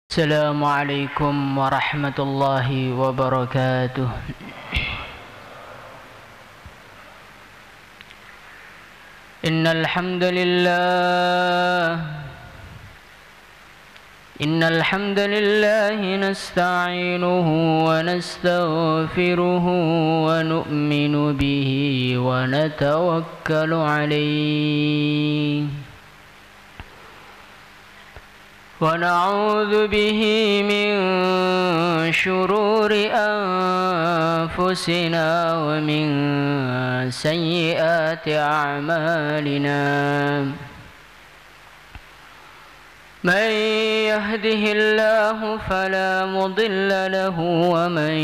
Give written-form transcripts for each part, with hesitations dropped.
السلام عليكم ورحمة الله وبركاته. إن الحمد لله نستعينه ونستغفره ونؤمن به ونتوكل عليه ونعوذ به من شرور أنفسنا ومن سيئات أعمالنا. من يهده الله فلا مضل له ومن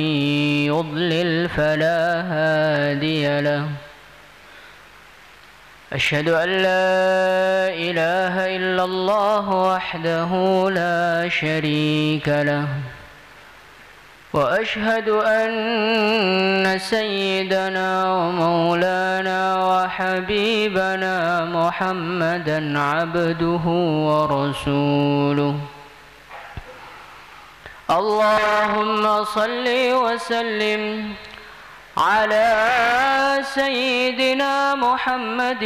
يضلل فلا هادي له. أشهد أن لا إله إلا الله وحده لا شريك له وأشهد أن سيدنا ومولانا وحبيبنا محمدا عبده ورسوله. اللهم صل وسلم على سيدنا محمد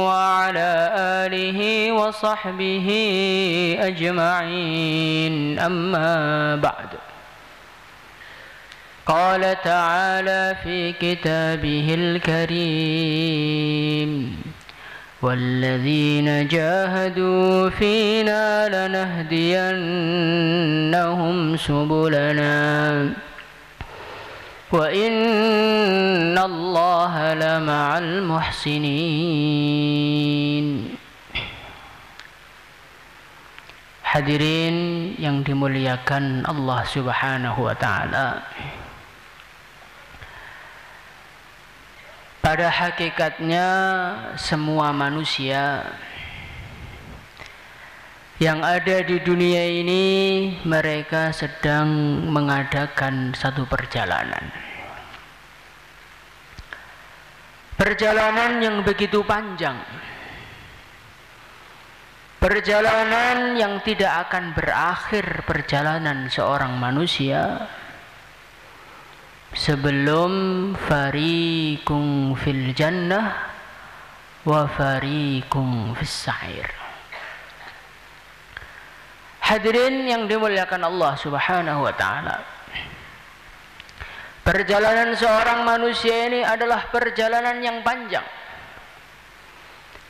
وعلى آله وصحبه أجمعين. أما بعد، قال تعالى في كتابه الكريم: والذين جاهدوا فينا لنهدينهم سبلنا وإن الله لمع المحسنين. Hadirin yang dimuliakan Allah Subhanahu wa taala. Pada hakikatnya semua manusia yang ada di dunia ini, mereka sedang mengadakan satu perjalanan. Perjalanan yang begitu panjang. Perjalanan yang tidak akan berakhir, perjalanan seorang manusia sebelum fariqun fil jannah wa fariqun fis sa'ir. Hadirin yang dimuliakan Allah Subhanahu wa taala. Perjalanan seorang manusia ini adalah perjalanan yang panjang.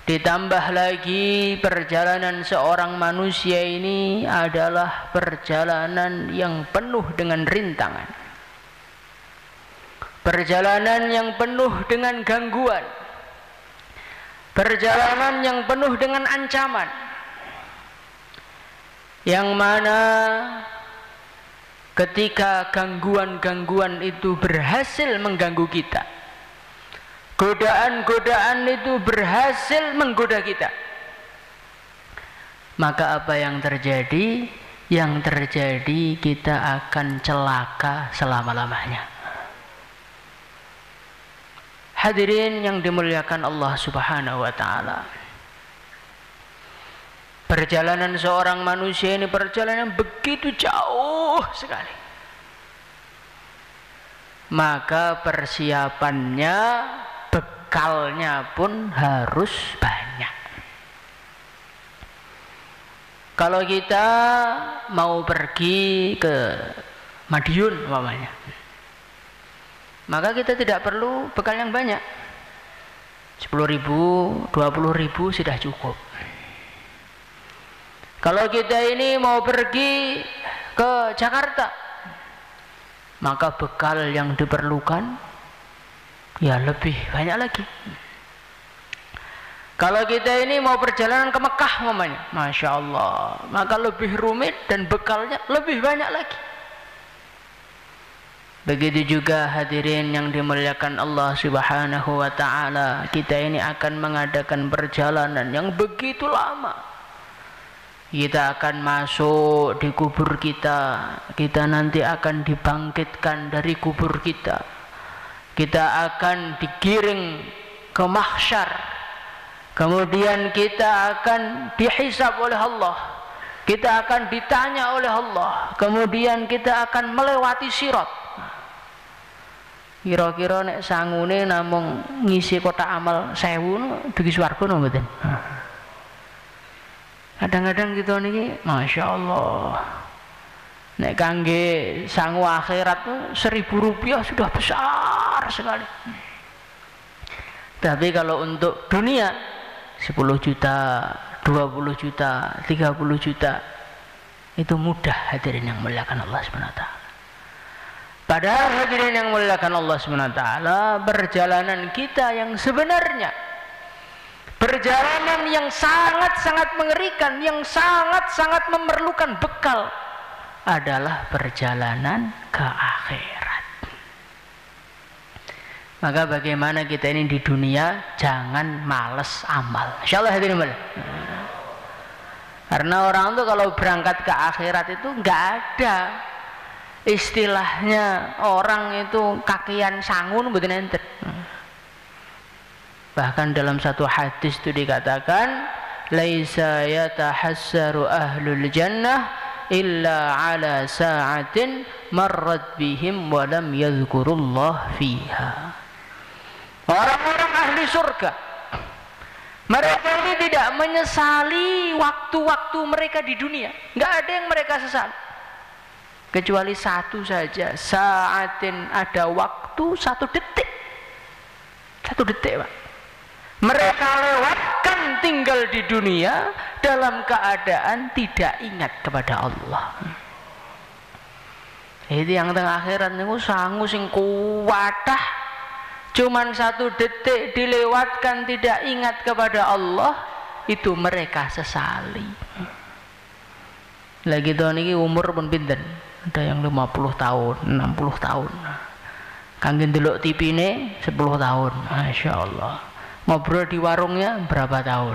Ditambah lagi perjalanan seorang manusia ini adalah perjalanan yang penuh dengan rintangan. Perjalanan yang penuh dengan gangguan. Perjalanan yang penuh dengan ancaman. Yang mana ketika gangguan-gangguan itu berhasil mengganggu kita, godaan-godaan itu berhasil menggoda kita, maka apa yang terjadi? Yang terjadi kita akan celaka selama-lamanya. Hadirin yang dimuliakan Allah Subhanahu wa taala. Perjalanan seorang manusia ini perjalanan begitu jauh sekali. Maka persiapannya, bekalnya pun harus banyak. Kalau kita mau pergi ke Madiun umpamanya, maka kita tidak perlu bekal yang banyak. 10.000, 20.000 sudah cukup. Kalau kita ini mau pergi ke Jakarta, maka bekal yang diperlukan ya lebih banyak lagi. Kalau kita ini mau perjalanan ke Mekah umpamanya, Masya Allah, maka lebih rumit dan bekalnya lebih banyak lagi. Begitu juga hadirin yang dimuliakan Allah Subhanahu wa taala, kita ini akan mengadakan perjalanan yang begitu lama. Kita akan masuk di kubur kita, kita nanti akan dibangkitkan dari kubur kita, kita akan digiring ke mahsyar, kemudian kita akan dihisab oleh Allah. kita akan ditanya oleh Allah, kemudian kita akan melewati sirat. Kira-kira nek sangune namung ngisi kotak amal 1000 dugi swarga napa mboten? Kadang-kadang kita niki Masya Allah, nek kangge sangu akhirat 1000 rupiah sudah besar sekali. Tapi kalau untuk dunia 10 juta, 20 juta, 30 juta itu mudah, hadirin yang muliakan Allah SWT. Padahal hadirin yang muliakan Allah SWT, perjalanan kita yang sebenarnya, perjalanan yang sangat-sangat mengerikan, yang sangat-sangat memerlukan bekal, adalah perjalanan ke akhirat. Maka bagaimana kita ini di dunia jangan males amal. Insyaallah hadirin mulia. Karena orang tuh kalau berangkat ke akhirat itu nggak ada istilahnya orang itu kakian sangun mboten enten. Bahkan dalam satu hadis itu dikatakan, laisa yatahassaru ahlul jannah illa ala sa'atin marrat bihim wa lam yadhkurullah fiha. Orang-orang ahli surga, mereka ini tidak menyesali waktu-waktu mereka di dunia. Nggak ada yang mereka sesali, kecuali satu saja. Sa'atin, ada waktu 1 detik. 1 detik, Pak. Mereka lewatkan tinggal di dunia dalam keadaan tidak ingat kepada Allah. Itu yang tengah akhirat niku sangu sing kuwatah, cuman 1 detik dilewatkan tidak ingat kepada Allah, itu mereka sesali. Lagi tahun ini umur pun pinten, ada yang 50 tahun, 60 tahun. Kangge ndelok TV ini 10 tahun, Masya Allah. Ngobrol di warungnya berapa tahun,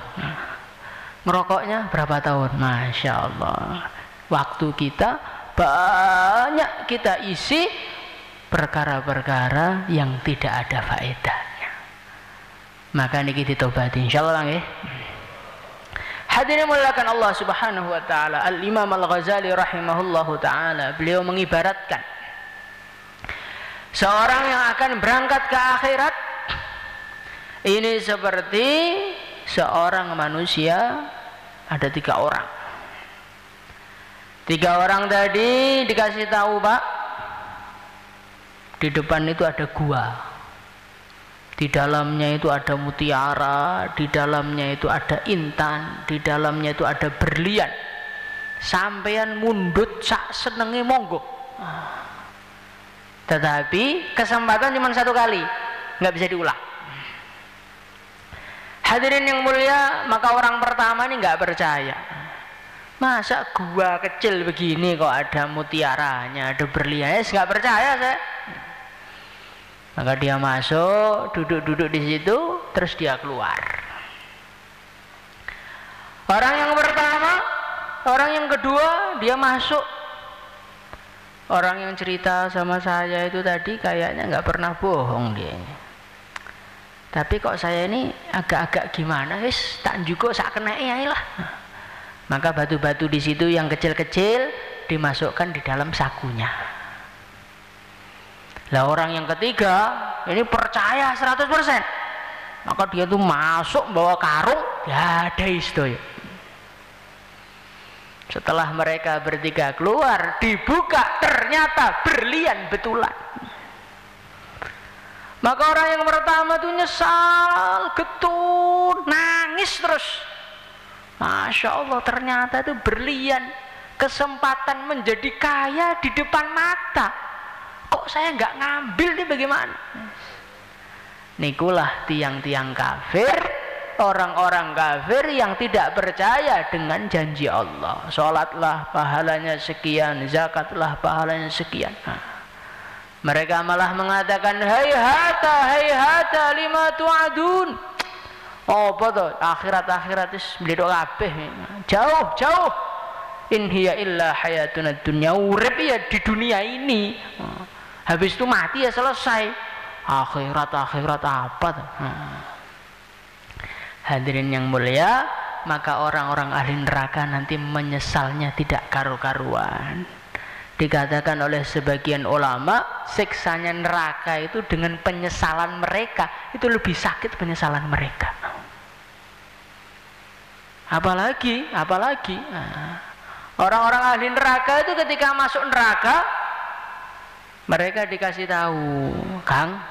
ngerokoknya berapa tahun, Masya Allah. Waktu kita banyak kita isi perkara-perkara yang tidak ada faedahnya. Maka niki ditobati insyaallah nggih. Hadirin muliakan Allah Subhanahu wa taala. Al-Imam Al-Ghazali rahimahullahu taala, beliau mengibaratkan seorang yang akan berangkat ke akhirat ini seperti seorang manusia, ada 3 orang. 3 orang tadi dikasih tahu, Pak, di depan itu ada gua, di dalamnya itu ada mutiara, di dalamnya itu ada intan, di dalamnya itu ada berlian. Sampeyan mundut sak senenge monggo. Tetapi kesempatan cuma 1 kali, nggak bisa diulang. Hadirin yang mulia, maka orang pertama ini nggak percaya. Masa gua kecil begini kok ada mutiaranya, ada berliannya? Nggak percaya saya. Maka dia masuk, duduk-duduk di situ, terus dia keluar. Orang yang pertama, orang yang kedua, dia masuk. Orang yang cerita sama saya itu tadi kayaknya nggak pernah bohong dia. Tapi kok saya ini agak-agak gimana, wis tak juga sak keneke lah. Maka batu-batu di situ yang kecil-kecil dimasukkan di dalam sakunya. Lah orang yang ketiga ini percaya 100%. Maka dia tuh masuk bawa karung, ya ada istoy. Setelah mereka bertiga keluar, dibuka, ternyata berlian betulan. Maka orang yang pertama tuh nyesal, getun, nangis terus. Masya Allah, ternyata itu berlian, kesempatan menjadi kaya di depan mata. Kok saya nggak ngambil nih, bagaimana? Nikulah tiang-tiang kafir, orang-orang kafir yang tidak percaya dengan janji Allah. Sholatlah pahalanya sekian, zakatlah pahalanya sekian. Mereka malah mengatakan, hayhata lima tu'adun. Oh betul, akhirat is beliau kabeh, jauh. In hiya illa hayatuna dunya, urip ya di dunia ini. Habis itu mati ya selesai. Akhirat apa tuh? Hadirin yang mulia, maka orang-orang ahli neraka nanti menyesalnya tidak karu-karuan. Dikatakan oleh sebagian ulama, siksanya neraka itu dengan penyesalan mereka itu lebih sakit penyesalan mereka. Apalagi orang-orang ahli neraka itu ketika masuk neraka mereka dikasih tahu, Kang,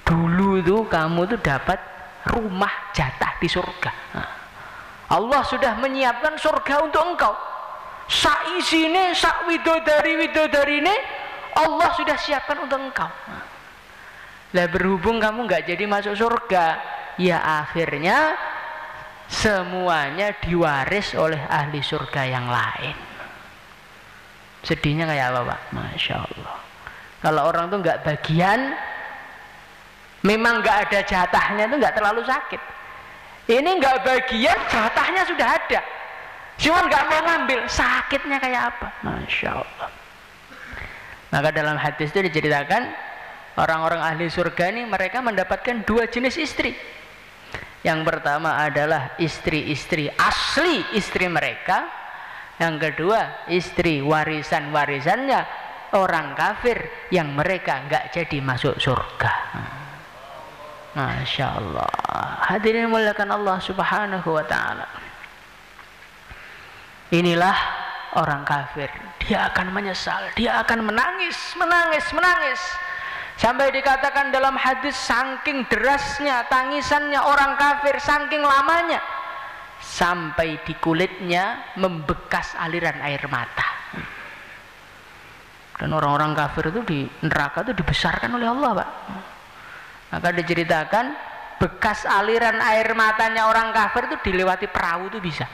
dulu itu kamu tuh dapat rumah jatah di surga. Allah sudah menyiapkan surga untuk engkau. Sak isine, sak widodari ini Allah sudah siapkan untuk engkau. Lah berhubung kamu nggak jadi masuk surga, ya akhirnya semuanya diwaris oleh ahli surga yang lain. Sedihnya kayak apa, Pak? Masya Allah. Kalau orang tuh nggak bagian, memang nggak ada jatahnya, itu nggak terlalu sakit. Ini nggak bagian, jatahnya sudah ada, cuman nggak mau ngambil, sakitnya kayak apa? Masya Allah. Maka dalam hadis itu diceritakan orang-orang ahli surga ini mereka mendapatkan dua jenis istri. Yang pertama adalah istri-istri asli istri mereka. Yang kedua istri warisannya orang kafir yang mereka nggak jadi masuk surga. Masya Allah. Hadirin muliakan Allah subhanahu wa ta'ala. Inilah orang kafir. Dia akan menyesal, dia akan menangis. Sampai dikatakan dalam hadis, saking derasnya tangisannya orang kafir, saking lamanya, sampai di kulitnya membekas aliran air mata. Dan orang-orang kafir itu di neraka itu dibesarkan oleh Allah, Pak. Maka diceritakan bekas aliran air matanya orang kafir itu dilewati perahu itu bisa.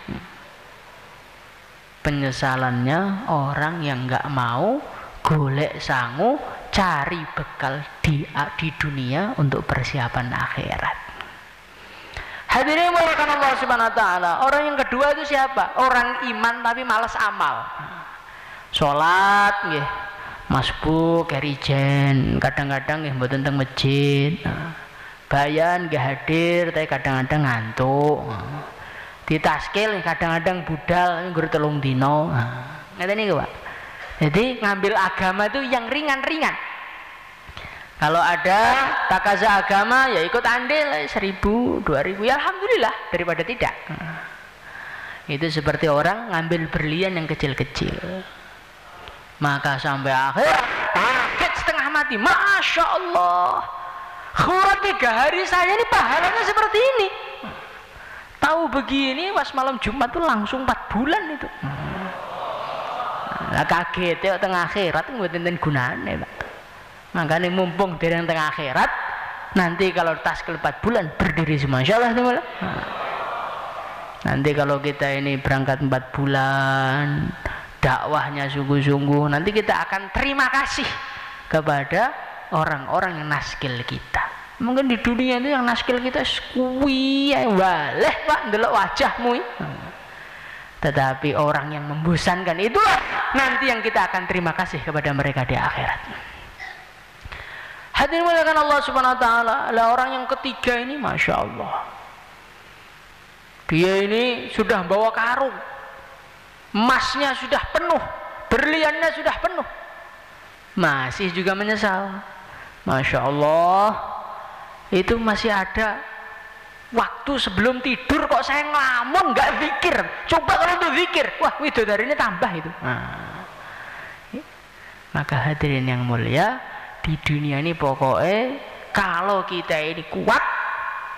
Penyesalannya orang yang nggak mau golek sangu cari bekal di dunia untuk persiapan akhirat. Hadirin muliakan Allah subhanahu wa ta'ala. Orang yang kedua itu siapa? Orang iman tapi malas amal. Sholat nggih, masbuk kerijen, kadang-kadang nggih mboten teng masjid. Bayan nggih hadir tapi kadang-kadang ngantuk. Ditaskil kadang-kadang budal nggur 3 dina. Ngeten niku, Pak. Jadi ngambil agama itu yang ringan-ringan. Kalau ada takaza agama ya ikut andil 1.000, 2.000 ya alhamdulillah daripada tidak. Itu seperti orang ngambil berlian yang kecil-kecil. Maka sampai akhir kaget setengah mati. Masya Allah, khurat 3 hari saya ini pahalanya seperti ini. Tahu begini pas malam Jumat tuh langsung 4 bulan itu. Nah, kaget ya tengah akhirat nggak tenten gunane, Pak. Makanya mumpung dereng tengah akhirat, nanti kalau tas ke 4 bulan berdiri semua, insyaallah. Nanti kalau kita ini berangkat 4 bulan, dakwahnya sungguh-sungguh, nanti kita akan terima kasih kepada orang-orang yang naskil kita. Mungkin di dunia itu yang naskil kita kuwi waleh, Pak, ndelok wajahmu. Tetapi orang yang membosankan itulah nanti yang kita akan terima kasih kepada mereka di akhirat. Hadirin muliakan Allah subhanahu wa ta'ala. Orang yang ketiga ini Masya Allah, dia ini sudah bawa karung, emasnya sudah penuh, berliannya sudah penuh, masih juga menyesal. Masya Allah, itu masih ada waktu sebelum tidur kok saya ngelamun nggak zikir. Coba kalau untuk zikir, wah widodari ini tambah itu. Maka hadirin yang mulia, di dunia ini pokoknya kalau kita ini kuat,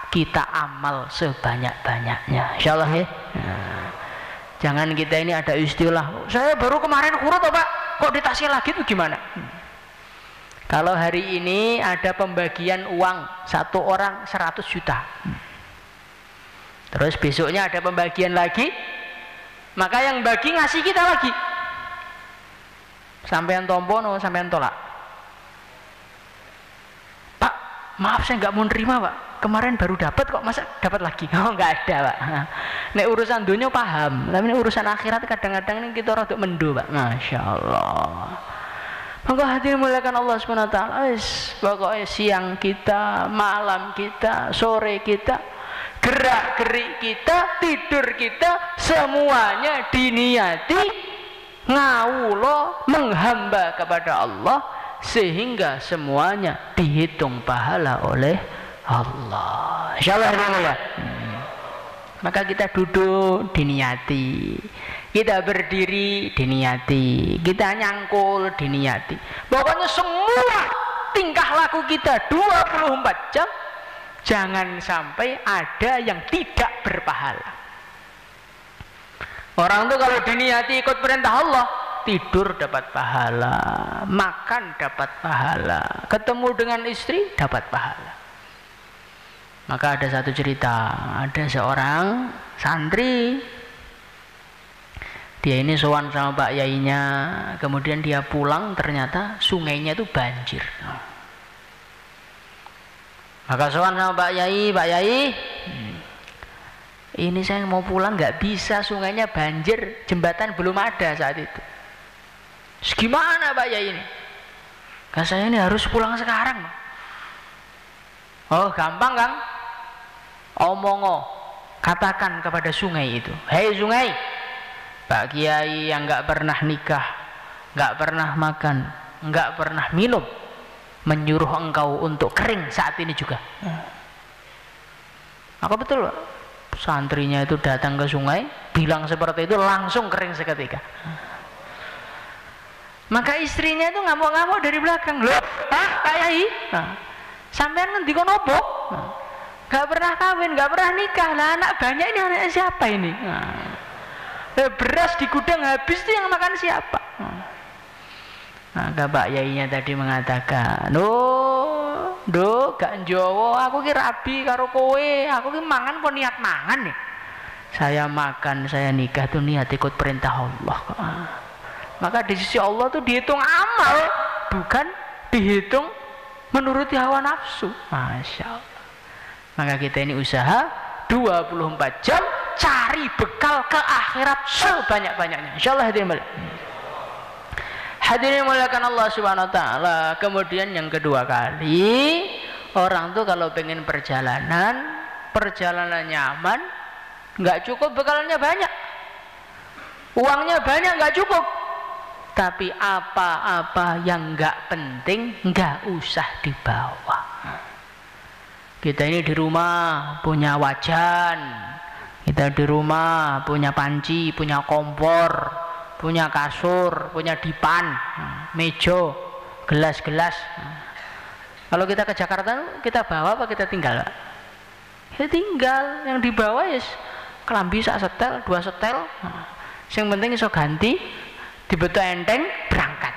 kita amal sebanyak-banyaknya, insyaallah ya. Jangan kita ini ada istilah, saya baru kemarin kurut Pak, kok ditaksir lagi itu gimana? Kalau hari ini ada pembagian uang, 1 orang 100 juta, terus besoknya ada pembagian lagi, maka yang bagi ngasih kita lagi. Sampean tompono, sampean tolak. Pak, maaf saya nggak mau nerima, Pak. Kemarin baru dapat kok, masa dapat lagi? Oh, nggak ada, Pak. Nek urusan dunia paham, tapi nek urusan akhirat kadang-kadang ini kita rada mendo, Pak. Masya Allah. Maka hadirin muliakan Allah Subhanahu wa taala. Pokoknya siang kita, malam kita, sore kita, gerak-gerik kita, tidur kita, semuanya diniati ngawula menghamba kepada Allah, sehingga semuanya dihitung pahala oleh Allah. Insyaallah ya. Maka kita duduk diniati, kita berdiri diniati, kita nyangkul diniati. Pokoknya semua tingkah laku kita 24 jam jangan sampai ada yang tidak berpahala. Orang tuh kalau diniati ikut perintah Allah, tidur dapat pahala, makan dapat pahala, ketemu dengan istri dapat pahala. Maka ada satu cerita, ada seorang santri, dia ini sowan sama Pak Yainya, kemudian dia pulang ternyata sungainya itu banjir. Maka sowan sama Pak Yai, ini saya mau pulang nggak bisa, sungainya banjir, jembatan belum ada saat itu. Gimana Pak Yai ini? Kan saya ini harus pulang sekarang. Oh gampang Kang, omongo, katakan kepada sungai itu, hei sungai, Pak Kiai yang nggak pernah nikah, nggak pernah makan, nggak pernah minum, menyuruh engkau untuk kering saat ini juga. Maka betul Pak, santrinya itu datang ke sungai, bilang seperti itu, langsung kering seketika. Maka istrinya itu ngamuk-ngamuk dari belakang, loh Pak Yai, sampean ngendi kono opo? Gak pernah kawin, gak pernah nikah, lah anak banyak ini, anaknya siapa ini? Beras di gudang habis itu yang makan siapa? Maka Pak Yainya tadi mengatakan, gak njowo, aku ki rabi karo kowe, aku ki mangan kok niat mangan nih. Saya makan, saya nikah tuh niat ikut perintah Allah. Maka di sisi Allah tuh dihitung amal, bukan dihitung menuruti hawa nafsu. Masya Allah. Maka kita ini usaha 24 jam cari bekal ke akhirat sebanyak-banyaknya. Insyaallah hadirin. Hadirin muliakan Allah Subhanahu wa taala. Kemudian yang kedua kali, orang tuh kalau pengen perjalanan nyaman, nggak cukup bekalnya banyak, uangnya banyak nggak cukup, tapi apa-apa yang nggak penting nggak usah dibawa. Kita ini di rumah punya wajan, kita di rumah punya panci, punya kompor, punya kasur, punya dipan, meja, gelas-gelas. Kalau kita ke Jakarta, kita bawa apa kita tinggal? Kita tinggal, yang dibawa ya kelambi sak setel, 2 setel. Yang penting iso ganti, dibetul enteng, berangkat.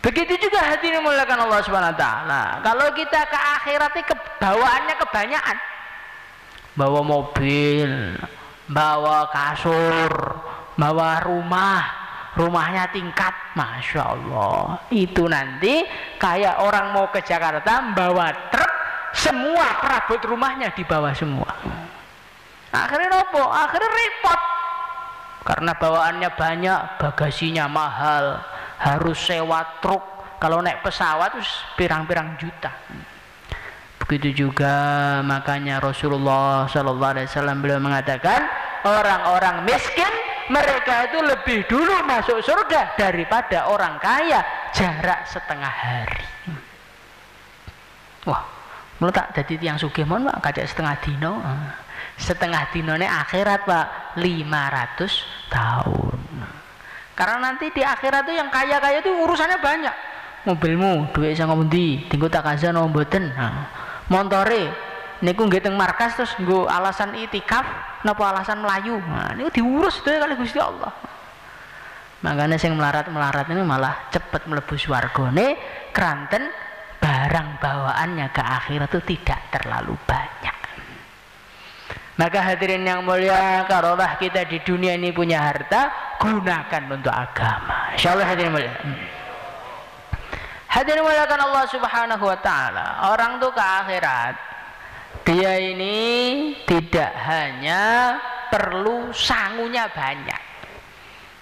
Begitu juga hadirin muliakan Allah Subhanahu wa taala. Kalau kita ke akhiratnya bawaannya kebanyakan. Bawa mobil, bawa kasur, bawa rumahnya tingkat, Masya Allah. Itu nanti kayak orang mau ke Jakarta bawa truk, semua perabot rumahnya dibawa semua. Akhirnya apa? Akhirnya repot. Karena bawaannya banyak, bagasinya mahal, harus sewa truk. Kalau naik pesawat terus pirang-pirang juta. Begitu juga makanya Rasulullah SAW beliau mengatakan, orang-orang miskin mereka itu lebih dulu masuk surga daripada orang kaya jarak setengah hari. Wah, lu tak jadi tiang sugih mon Pak, kajak setengah dino. Setengah dinone akhirat Pak, 500 tahun. Karena nanti di akhirat itu yang kaya-kaya itu urusannya banyak. Mobilmu duit sing ngendi? Tinggu tak kaza no mboten. Montore niku nggih teng markas terus nggo alasan itikaf napa alasan melayu. Nah, niku diurus dhewe kali Gusti Allah. Makanya sing melarat-melarat ini malah cepet mlebu swargane kranten barang bawaannya ke akhirat itu tidak terlalu banyak. Maka hadirin yang mulia, karolah kita di dunia ini punya harta, gunakan untuk agama. Insyaallah hadirin mulia. Hadirin muliakan Allah Subhanahu wa taala. Orang tuh ke akhirat, dia ini tidak hanya perlu sangunya banyak,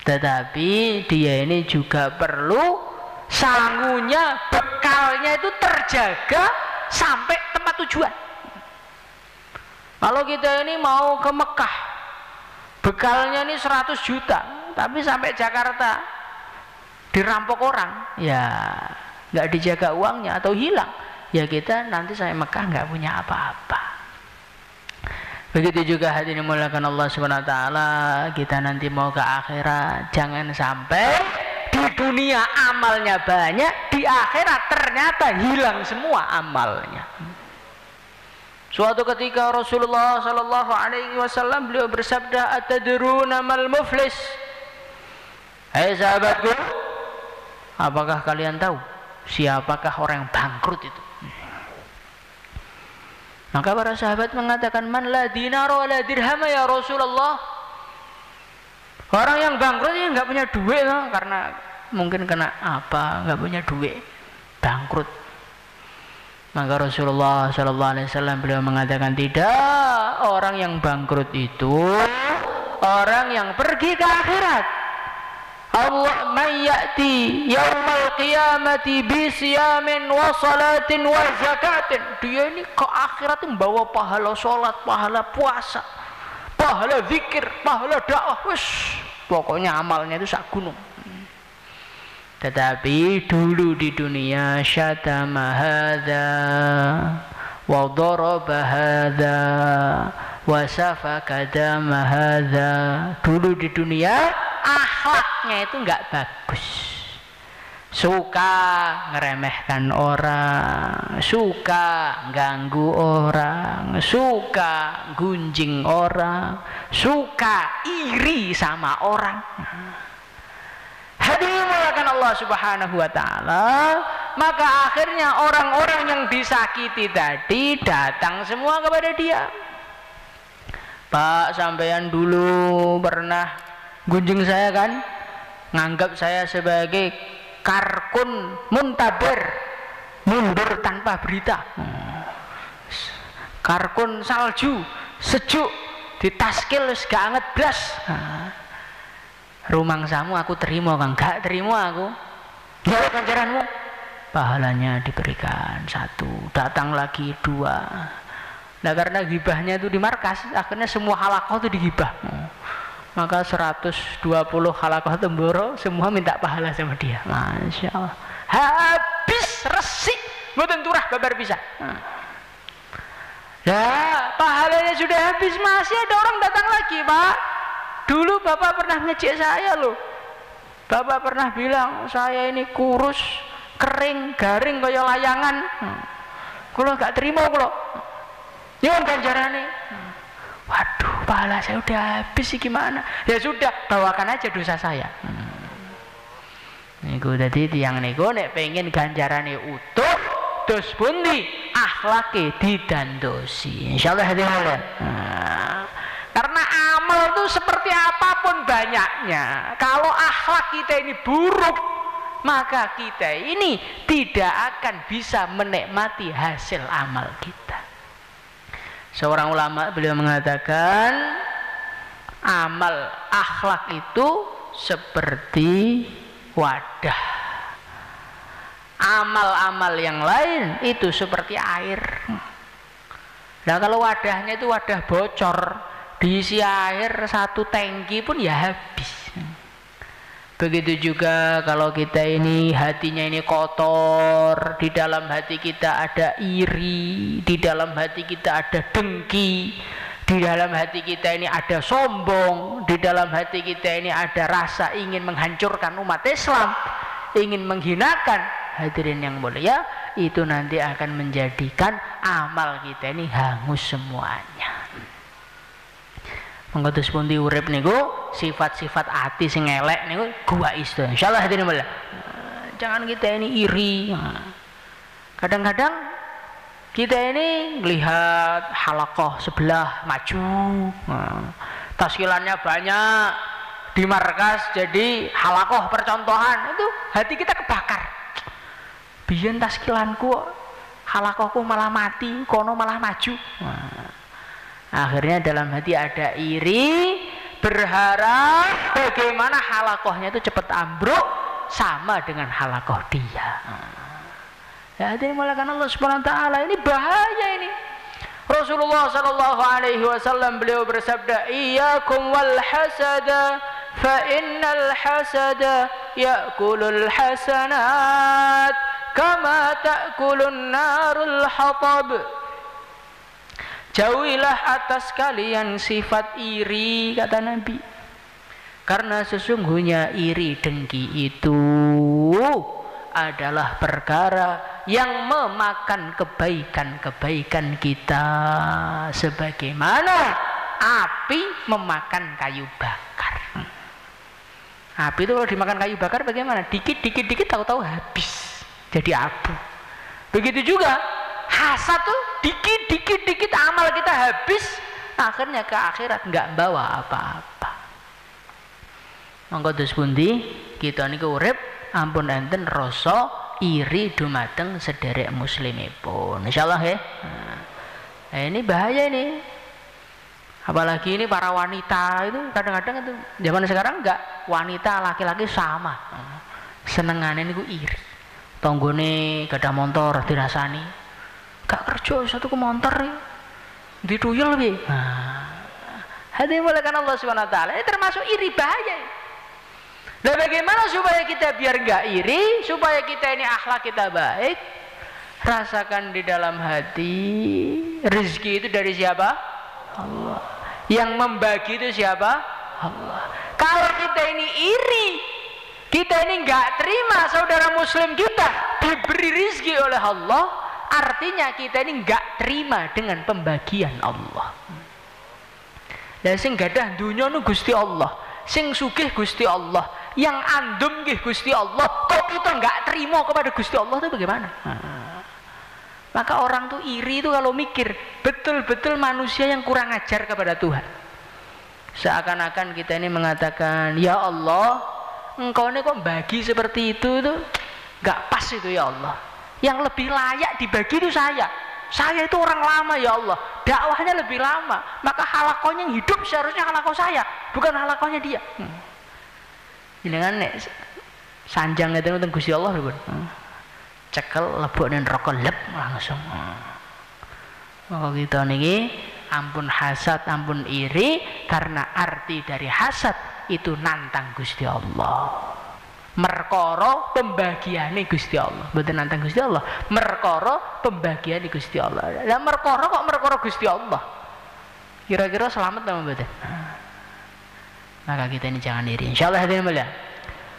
tetapi dia ini juga perlu sangunya, bekalnya itu terjaga sampai tempat tujuan. Kalau kita ini mau ke Mekah, bekalnya ini 100 juta, tapi sampai Jakarta dirampok orang, ya nggak dijaga uangnya atau hilang, ya kita nanti sampai Mekah nggak punya apa-apa. Begitu juga hadirin dimuliakan Allah Subhanahu wa taala, kita nanti mau ke akhirat, jangan sampai di dunia amalnya banyak, di akhirat ternyata hilang semua amalnya. Suatu ketika Rasulullah sallallahu alaihi wasallam beliau bersabda, "Atadruna mal muflis?" Hai sahabatku, apakah kalian tahu siapakah orang yang bangkrut itu? Maka para sahabat mengatakan, "Man la dinar wa la dirham ya Rasulullah." Orang yang bangkrut ini nggak punya duit, karena mungkin kena apa, nggak punya duit, bangkrut. Maka Rasulullah sallallahu alaihi wasallam beliau mengatakan, tidak, orang yang bangkrut itu orang yang pergi ke akhirat. Allah mayyati yaumal qiyamati bi siyamin wa salatin wa zakatin. Dia ini ke akhirat membawa pahala salat, pahala puasa, pahala zikir, pahala dakwah, pokoknya amalnya itu sak gunung. Tetapi dulu di dunia syatama hadza wa daraba hadza wa safaka dama hadza. Dulu di dunia akhlaknya itu enggak bagus, suka ngeremehkan orang, suka ganggu orang, suka gunjing orang, suka iri sama orang. Hadirin mulakan Allah Subhanahu wa taala, maka akhirnya orang-orang yang disakiti tadi datang semua kepada dia. Pak, sampean dulu pernah gunjing saya kan, nganggap saya sebagai karkun muntaber, mundur tanpa berita, karkun salju sejuk ditaskil gak anget blas. Rumangsamu aku terima kan, gak terima aku, ya ganjaranmu, pahalanya diberikan 1, datang lagi 2. Nah karena gibahnya itu di markas, akhirnya semua halakoh itu digibah. Maka 120 halakoh temboro semua minta pahala sama dia. Masya Allah, habis resik mboten turah babar bisa. Ya pahalanya sudah habis, masih ada orang datang lagi. Pak, dulu bapak pernah ngejek saya loh, bapak pernah bilang saya ini kurus, kering, garing kayak layangan. Kalau gak terima kalau nyuwun ganjarane. Waduh, pahala saya udah habis sih, gimana? Ya sudah, bawakan aja dosa saya. Niku tadi tiang niku nek pengen ganjarane utuh, terus pundi akhlake didandosi. Insyaallah hadirin. Karena amal itu seperti apapun banyaknya, kalau akhlak kita ini buruk, maka kita ini tidak akan bisa menikmati hasil amal kita. Seorang ulama beliau mengatakan, amal akhlak itu seperti wadah, amal-amal yang lain itu seperti air. Nah kalau wadahnya itu wadah bocor, diisi air 1 tangki pun ya habis. Begitu juga kalau kita ini hatinya ini kotor, di dalam hati kita ada iri, di dalam hati kita ada dengki, di dalam hati kita ini ada sombong, di dalam hati kita ini ada rasa ingin menghancurkan umat Islam, ingin menghinakan, hadirin yang mulia, itu nanti akan menjadikan amal kita ini hangus semuanya. Mengkotus pundi urip niku sifat-sifat hati sing elek niku gua isto. Insyaallah hadirin mulia. Jangan kita ini iri. Kadang-kadang kita ini melihat halakoh sebelah maju, taskilannya banyak di markas, jadi halakoh percontohan, itu hati kita kebakar. Biyen taskilanku halakohku malah mati, kono malah maju. Akhirnya dalam hati ada iri, berharap bagaimana halakohnya itu cepat ambruk sama dengan halakoh dia. Ya hadirin mulakan Allah Subhanahu wa taala, ini bahaya ini. Rasulullah sallallahu alaihi wasallam beliau bersabda, "Iyyakum wal hasada fa innal hasada ya'kulul hasanat kama ta'kulun narul hatab." Jauhilah atas kalian sifat iri, kata Nabi, karena sesungguhnya iri dengki itu adalah perkara yang memakan kebaikan-kebaikan kita, sebagaimana api memakan kayu bakar. Api itu kalau dimakan kayu bakar bagaimana? Dikit tahu-tahu habis jadi abu. Begitu juga hasad tuh dikit amal kita habis, akhirnya ke akhirat nggak bawa apa-apa. Monggo dos pundi kita niku urip ampun enten rasa iri dumateng sederek muslimipun. Insyaallah ya. Nah, ini bahaya ini. Apalagi ini para wanita itu kadang-kadang itu zaman sekarang enggak, wanita laki-laki sama. Senengane niku iri. Tonggone gadah motor dirasani. Gak kerja satu ke motor dituyul piye. Hati mulakan Allah Subhanahu wa taala. Ini termasuk iri, bahaya. Nah, bagaimana supaya kita biar enggak iri, supaya kita ini akhlak kita baik? Rasakan di dalam hati, rezeki itu dari siapa? Allah. Yang membagi itu siapa? Allah. Kalau kita ini iri, kita ini enggak terima saudara muslim kita diberi rezeki oleh Allah, artinya kita ini enggak terima dengan pembagian Allah. Dan sing gadah dunya nu Gusti Allah, sing sugih Gusti Allah, yang andum nggih Gusti Allah, kok kita enggak terima kepada Gusti Allah itu bagaimana? Maka orang tuh iri itu kalau mikir betul-betul manusia yang kurang ajar kepada Tuhan. Seakan-akan kita ini mengatakan, ya Allah, engkau ini kok bagi seperti itu enggak pas itu ya Allah. Yang lebih layak dibagi itu saya itu orang lama ya Allah, dakwahnya lebih lama, maka halakonya yang hidup seharusnya halako saya, bukan halakonya dia. Jangan nek sanjang itu tentang Gusti Allah lho, cekel lebokne neraka lep langsung. Maka kita niki ampun hasad, ampun iri, karena arti dari hasad itu nantang Gusti Allah. Merkara pembagiane Gusti Allah, mboten nantang Gusti Allah, merkara pembagiane Gusti Allah. Lah merkara kok merkara Gusti Allah, kira-kira selamat apa mboten? Maka kita ini jangan iri, insyaallah hadirin mulia.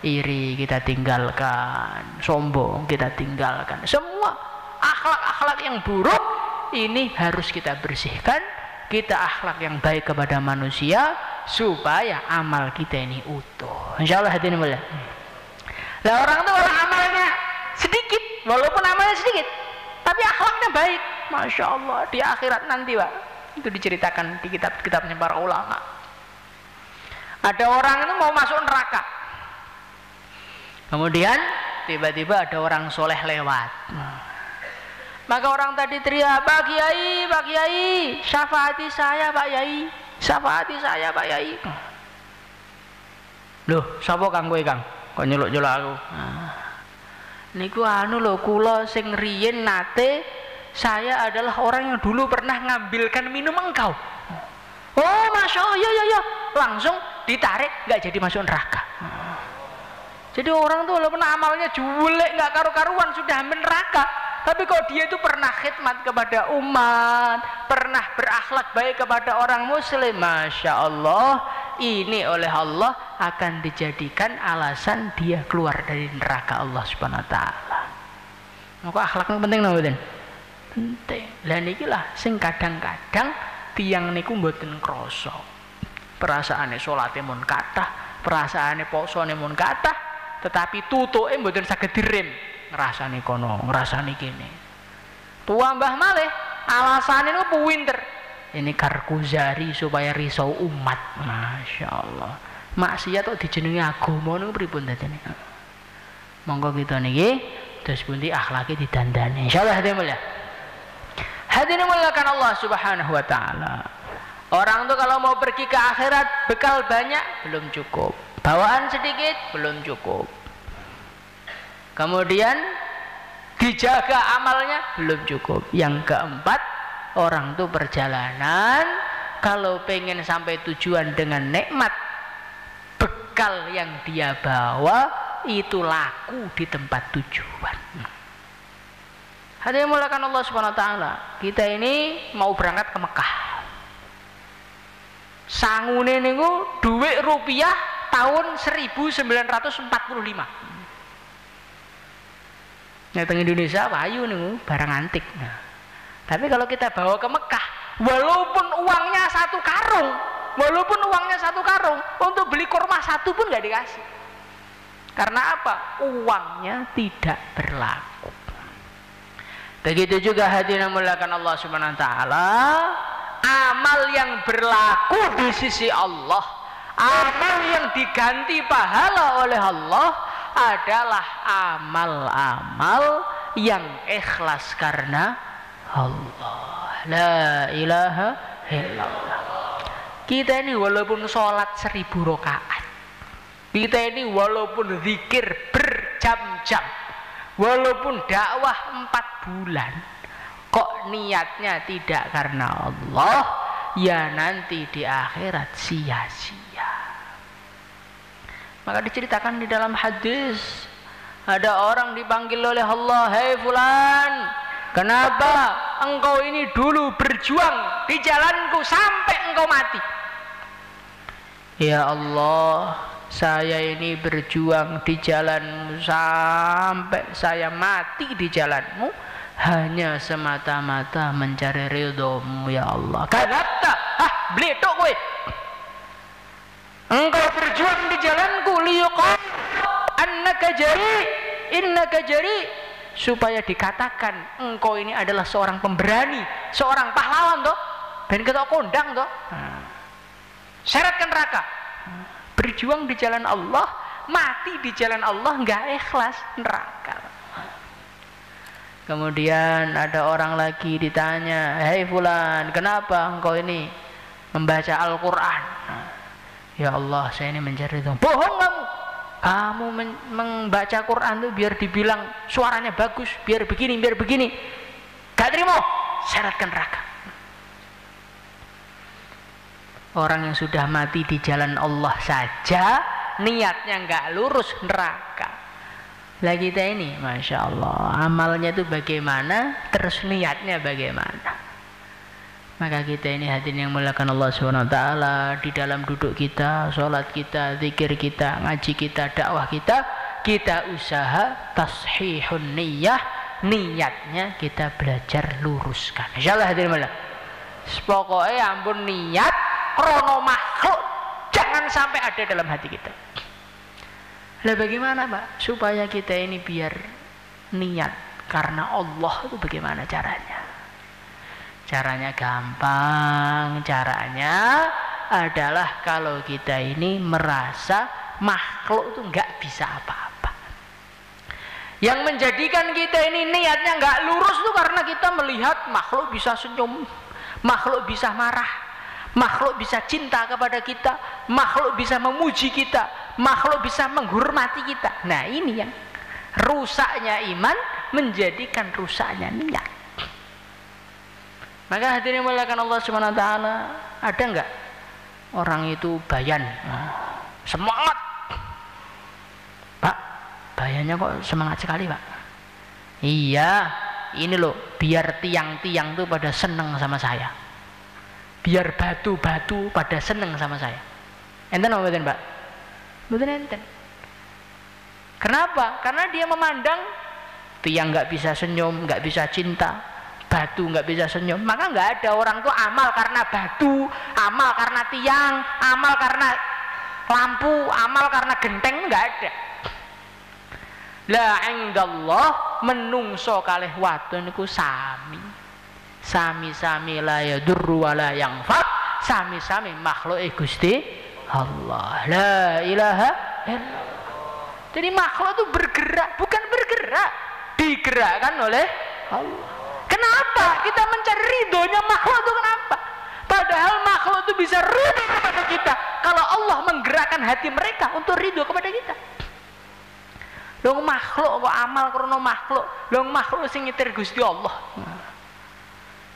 Iri kita tinggalkan, sombong kita tinggalkan, semua akhlak-akhlak yang buruk ini harus kita bersihkan. Kita akhlak yang baik kepada manusia supaya amal kita ini utuh, insyaallah hadirin mulia. Lah orang itu kalau amalnya sedikit, walaupun amalnya sedikit, tapi akhlaknya baik, masya Allah, di akhirat nanti Pak, itu diceritakan di kitab-kitabnya para ulama. Ada orang itu mau masuk neraka, kemudian tiba-tiba ada orang soleh lewat, maka orang tadi teriak, Pak Kiai, syafaati saya Pak Yai, syafaati saya Pak Yai. Loh, sapa kang kowe kang? Kok nyeluk-nyeluk aku? Niku anu lho, kula sing riyen nate, saya adalah orang yang dulu pernah ngambilkan minum engkau. Oh, masya Allah, ya, langsung ditarik, nggak jadi masuk neraka. Jadi orang tuh walaupun amalnya julek, nggak karu-karuan, sudah neraka, tapi kalau dia itu pernah khidmat kepada umat, pernah berakhlak baik kepada orang muslim, masya Allah, ini oleh Allah akan dijadikan alasan dia keluar dari neraka Allah Subhanahu wa taala. Maka akhlaknya penting napa mboten? Penting. Lah niki lah sing kadang-kadang tiyang niku mboten krasa. Perasaane salate mun kathah, perasaane posone mun kathah, tetapi tutuke mboten saged direm. Ngrasani kono, ngrasani kene. Tua mbah malih alasane niku pinter. Ini karkuzari supaya risau umat, masya Allah. Maksiat kok dijenengi agama niku pripun dadene? Monggo kita niki terus pundi akhlake didandani. Insyaallah hadirin mulia. Hadirin muliakan Allah Subhanahu wa taala. Orang tuh kalau mau pergi ke akhirat bekal banyak belum cukup, bawaan sedikit belum cukup. Kemudian dijaga amalnya belum cukup. Yang keempat, orang tuh perjalanan kalau pengen sampai tujuan dengan nikmat, bekal yang dia bawa itu laku di tempat tujuan. Hadirin mulakan Allah Subhanahu wa taala, kita ini mau berangkat ke Mekah. Sangune niku duit rupiah tahun 1945. Nah, teng Indonesia payu niku barang antik. Nah, tapi kalau kita bawa ke Mekah, walaupun uangnya satu karung, untuk beli kurma satu pun nggak dikasih. Karena apa? Uangnya tidak berlaku. Begitu juga hadirin mulakan Allah Subhanahu wa taala, amal yang berlaku di sisi Allah, amal yang diganti pahala oleh Allah adalah amal-amal yang ikhlas karena Allah. La ilaha illallah. Kita ini walaupun sholat 1000 rakaat, kita ini walaupun zikir berjam-jam, walaupun dakwah 4 bulan, kok niatnya tidak karena Allah, ya nanti di akhirat sia-sia. Maka diceritakan di dalam hadis, ada orang dipanggil oleh Allah, "Hei fulan, kenapa engkau ini dulu berjuang di jalanku sampai engkau mati?" "Ya Allah, saya ini berjuang di jalanmu sampai saya mati di jalanmu hanya semata-mata mencari ridhomu ya Allah." "Kadabta, bledok kowe. Engkau berjuang di jalanku liyuqal annaka jari, supaya dikatakan engkau ini adalah seorang pemberani, seorang pahlawan toh, ben ketok kondang toh." Syaratkan neraka. Berjuang di jalan Allah, mati di jalan Allah, nggak ikhlas, neraka. Kemudian ada orang lagi ditanya, "Hei fulan, kenapa engkau ini membaca Al-Quran?" "Ya Allah, saya ini mencari itu." "Bohong kamu. Kamu membaca Quran itu biar dibilang suaranya bagus, biar begini, biar begini. Gak terima, syaratkan neraka." Orang yang sudah mati di jalan Allah saja niatnya nggak lurus, neraka. Lah kita ini, masya Allah, amalnya itu bagaimana, terus niatnya bagaimana. Maka kita ini hadirin yang muliakan Allah SWT, di dalam duduk kita, sholat kita, zikir kita, ngaji kita, dakwah kita, kita usaha tashihun niyah, niatnya kita belajar luruskan. Insyaallah hadirin mulia. Pokoknya ampun niat krono makhluk jangan sampai ada dalam hati kita. Lah bagaimana Pak supaya kita ini biar niat karena Allah itu bagaimana caranya? Caranya gampang, caranya adalah kalau kita ini merasa makhluk itu nggak bisa apa-apa. Yang menjadikan kita ini niatnya nggak lurus itu karena kita melihat makhluk bisa senyum, makhluk bisa marah, makhluk bisa cinta kepada kita, makhluk bisa memuji kita, makhluk bisa menghormati kita. Nah ini yang rusaknya iman menjadikan rusaknya niat. Maka hadirin muliakan Allah Subhanahu wa taala, ada enggak orang itu bayan semangat? Pak, bayannya kok semangat sekali, Pak? Iya, ini loh, biar tiang-tiang tuh pada seneng sama saya. Biar batu-batu pada seneng sama saya. Enten apa mboten, Pak? Mboten enten. Kenapa? Karena dia memandang tiang nggak bisa senyum, nggak bisa cinta, batu nggak bisa senyum, maka nggak ada orang tuh amal karena batu, amal karena tiang, amal karena lampu, amal karena genteng, nggak ada. La indallah menungso kalih wadon niku sami la yadurru wa la yanfa, sami makhluk Gusti Allah. La ilaha illallah. Jadi makhluk itu bergerak, bukan bergerak, digerakkan oleh Allah. Kenapa? Kita mencari ridhonya makhluk itu kenapa? Padahal makhluk itu bisa ridho kepada kita kalau Allah menggerakkan hati mereka untuk ridho kepada kita. Dong makhluk kok amal krono makhluk, dong makhluk sing nyetir Gusti Allah.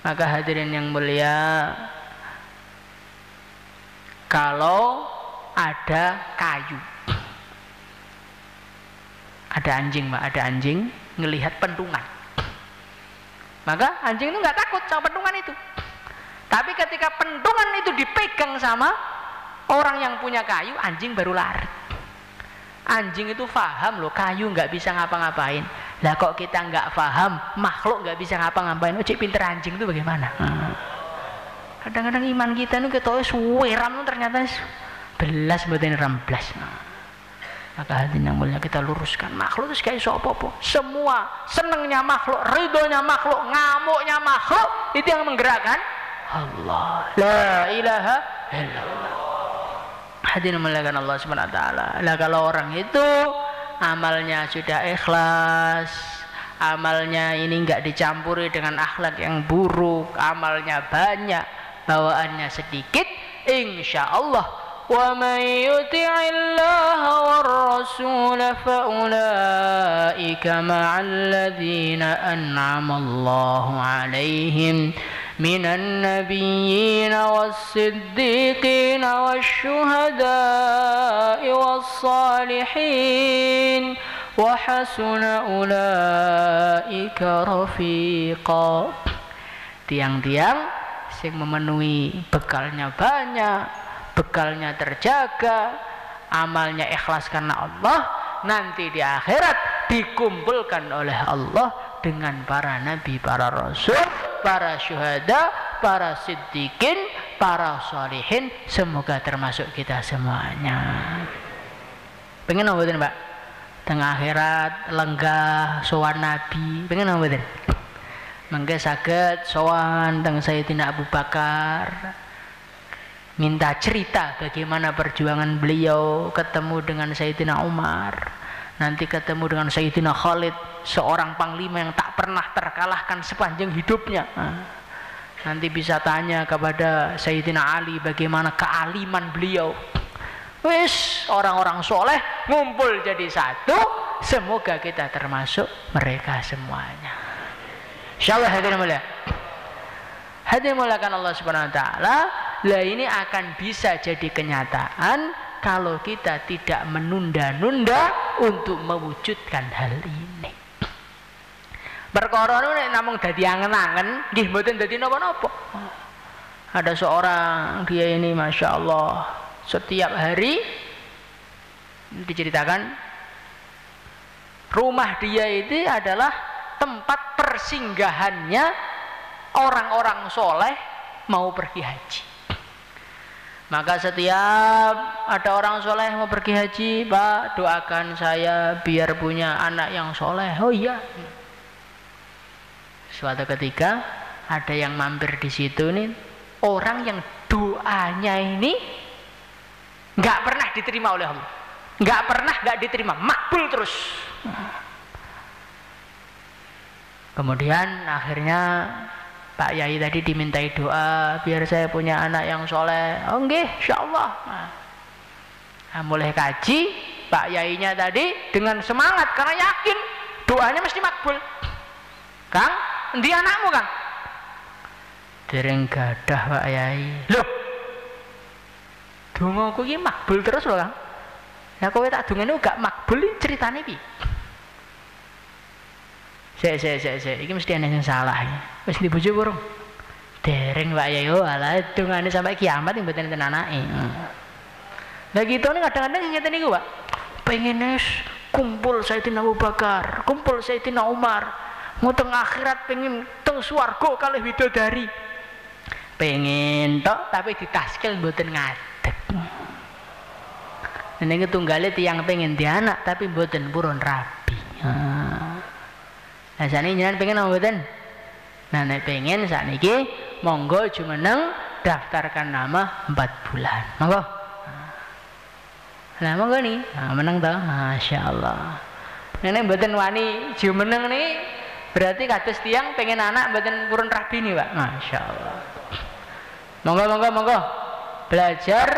Maka hadirin yang mulia, kalau ada kayu, ada anjing Pak, ada anjing ngelihat pentungan, maka anjing itu nggak takut sama pentungan itu. Tapi ketika pentungan itu dipegang sama orang yang punya kayu, anjing baru lari. Anjing itu paham loh, kayu nggak bisa ngapa-ngapain. Lah kok kita nggak paham, makhluk nggak bisa ngapa-ngapain, cik pinter anjing itu bagaimana? Kadang-kadang iman kita ini ketawanya suweram, ternyata belas mboten ramblas. Maka hadirin yang mulia, kita luruskan, makhluk itu kayak apa-apa. Semua senengnya makhluk, ridhonya makhluk, ngamuknya makhluk, itu yang menggerakkan Allah. La ilaha illallah. Hadirin muliakan Allah Subhanahu wa taala. Lah kalau orang itu amalnya sudah ikhlas, amalnya ini enggak dicampuri dengan akhlak yang buruk, amalnya banyak, bawaannya sedikit, insyaallah wa may yuti'illaha war rasul fa ulaika ma'al ladzina an'ama Allahu 'alaihim minan nabiyyin was-siddiqin wasyuhada'i was-salihin wa hasuna ulaika rafiqa. Tiang-tiang yang memenuhi bekalnya banyak, bekalnya terjaga, amalnya ikhlas karena Allah, nanti di akhirat dikumpulkan oleh Allah dengan para nabi, para rasul, para syuhada, para siddiqin, para sholihin. Semoga termasuk kita semuanya. Pengen apa betul Pak? Tengah akhirat lenggah sowan nabi, pengen apa betul? Mangga saged sowan teng Sayyidina Abu Bakar, minta cerita bagaimana perjuangan beliau, ketemu dengan Sayyidina Umar, nanti ketemu dengan Sayyidina Khalid, seorang panglima yang tak pernah terkalahkan sepanjang hidupnya. Nanti bisa tanya kepada Sayyidina Ali bagaimana kealiman beliau. Wis, orang-orang soleh ngumpul jadi satu. Semoga kita termasuk mereka semuanya. Insyaallah hadirin mulia. Hadirin muliakan Allah Subhanahu wa taala. Lah ini akan bisa jadi kenyataan kalau kita tidak menunda-nunda untuk mewujudkan hal ini. Perkara niku nek namung dadi angen-angen, nggih mboten dadi napa-napa. Ada seorang, dia ini Masya Allah, setiap hari diceritakan rumah dia itu adalah tempat persinggahannya orang-orang soleh mau pergi haji. Maka setiap ada orang soleh mau pergi haji, Pak doakan saya biar punya anak yang soleh. Oh iya. Suatu ketika ada yang mampir di situ nih, orang yang doanya ini nggak pernah diterima oleh Allah, nggak diterima, makbul terus. Kemudian akhirnya Pak Yai tadi dimintai doa biar saya punya anak yang soleh. Oh nggih, insyaallah. Nah, mulai kaji, Pak Yainya tadi dengan semangat karena yakin doanya mesti makbul. Kang, endi anakmu Kang? Dereng gadah Pak Yai. Loh, dongaku iki makbul terus lho Kang. Ya kowe tak dongane gak makbul, ceritane piye? Iki mesti ana sing salah iki. Wis dibojo burung. Dereng Pak Yai, oh alah dongane sampai kiamat mboten enten anake. Lah kita ini kadang-kadang ngeten niku, Pak. Pengen kumpul Sayyidina Abu Bakar, kumpul Sayyidina Umar. Mau teng akhirat pengen teng swarga kalih widodari. Pengen tok tapi ditaskil mboten ngadeg. Niki tunggale tiyang pengen di anak tapi mboten purun rabi. Nah sakniki jenengan pengen apa mboten? Nah nek pengen sakniki monggo jumeneng daftarkan nama 4 bulan. Monggo. Nah monggo nih, menang toh. Masyaallah. Nek mboten wani jumeneng nih berarti kados tiyang pengen anak mboten purun rabi nih, Pak. Masyaallah. Monggo. Belajar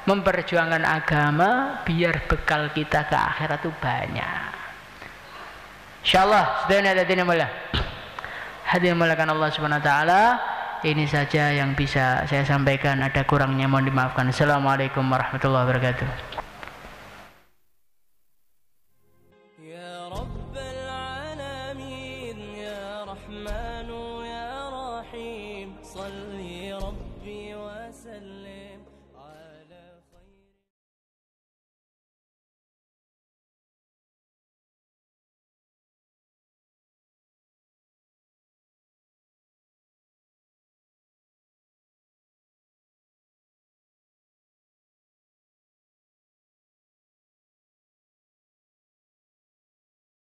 memperjuangkan agama biar bekal kita ke akhirat itu banyak. Insyaallah sedaya hadirin mulia. Hadirin mulakan Allah Subhanahu wa taala, ini saja yang bisa saya sampaikan, ada kurangnya mohon dimaafkan. Assalamualaikum warahmatullahi wabarakatuh.